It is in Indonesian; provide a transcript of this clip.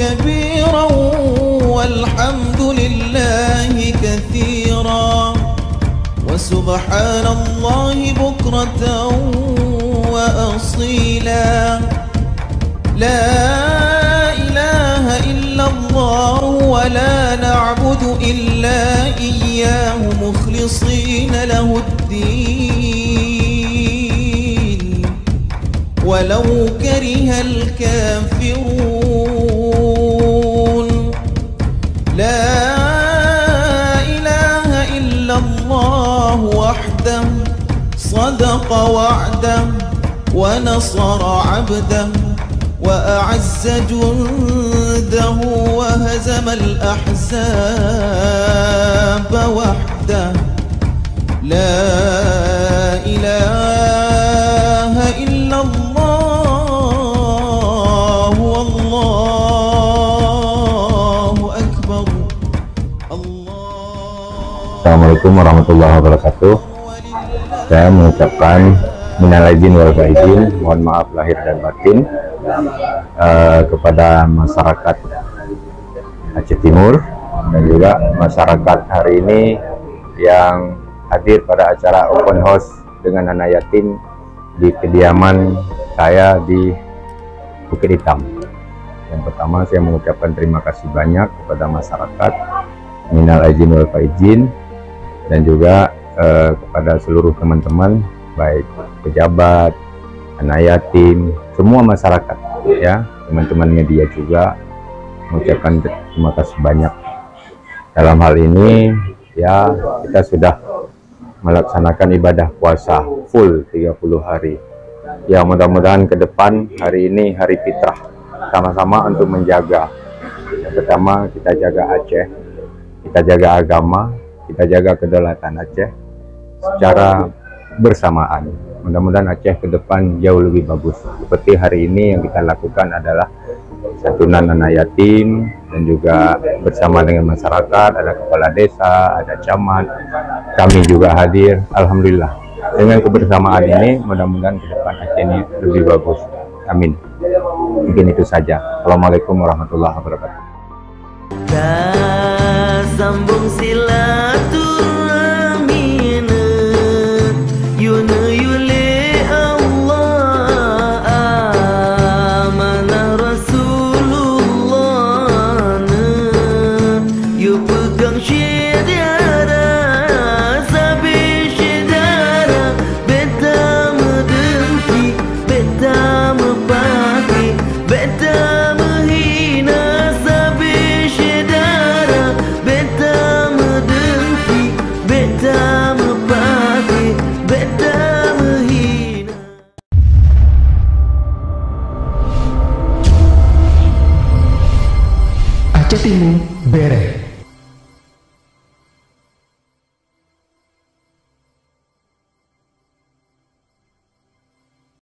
كبيرا والحمد لله كثيرا وسبحان الله بكرة وأصيلا لا إله إلا الله ولا نعبد إلا إياه مخلصين له الدين ولو كره الكافرون لا إله إلا الله وحده صدق وعده ونصر عبده وأعز جنده وهزم الأحزاب وحده لا إله إلا الله والله أكبر Assalamualaikum warahmatullahi wabarakatuh. Saya mengucapkan minal aidin wal faizin, mohon maaf lahir dan batin kepada masyarakat Aceh Timur dan juga masyarakat hari ini yang hadir pada acara open house dengan anak yatim di kediaman saya di Bukit Hitam. Yang pertama, saya mengucapkan terima kasih banyak kepada masyarakat, minal aidin wal faizin, dan juga kepada seluruh teman-teman, baik pejabat, anak yatim, semua masyarakat, ya, teman-teman media juga mengucapkan terima kasih banyak. Dalam hal ini, ya, kita sudah melaksanakan ibadah puasa full 30 hari. Ya, mudah-mudahan ke depan hari ini hari fitrah, sama-sama untuk menjaga. Yang pertama, kita jaga Aceh, kita jaga agama, kita jaga kedaulatan Aceh secara bersamaan. Mudah-mudahan Aceh ke depan jauh lebih bagus. Seperti hari ini yang kita lakukan adalah santunan anak yatim, dan juga bersama dengan masyarakat, ada kepala desa, ada camat, kami juga hadir. Alhamdulillah, dengan kebersamaan ini mudah-mudahan ke depan Aceh ini lebih bagus. Amin. Mungkin itu saja. Assalamualaikum warahmatullahi wabarakatuh. Sambung silaturahmina yuna yuli Allah amanah Rasulullah yu pegang syedara sabi syedara beta medengki beta mepaki beta menghina sabi syedara beta medengki beta mepaki beta menghina. Aceh Timur Bere.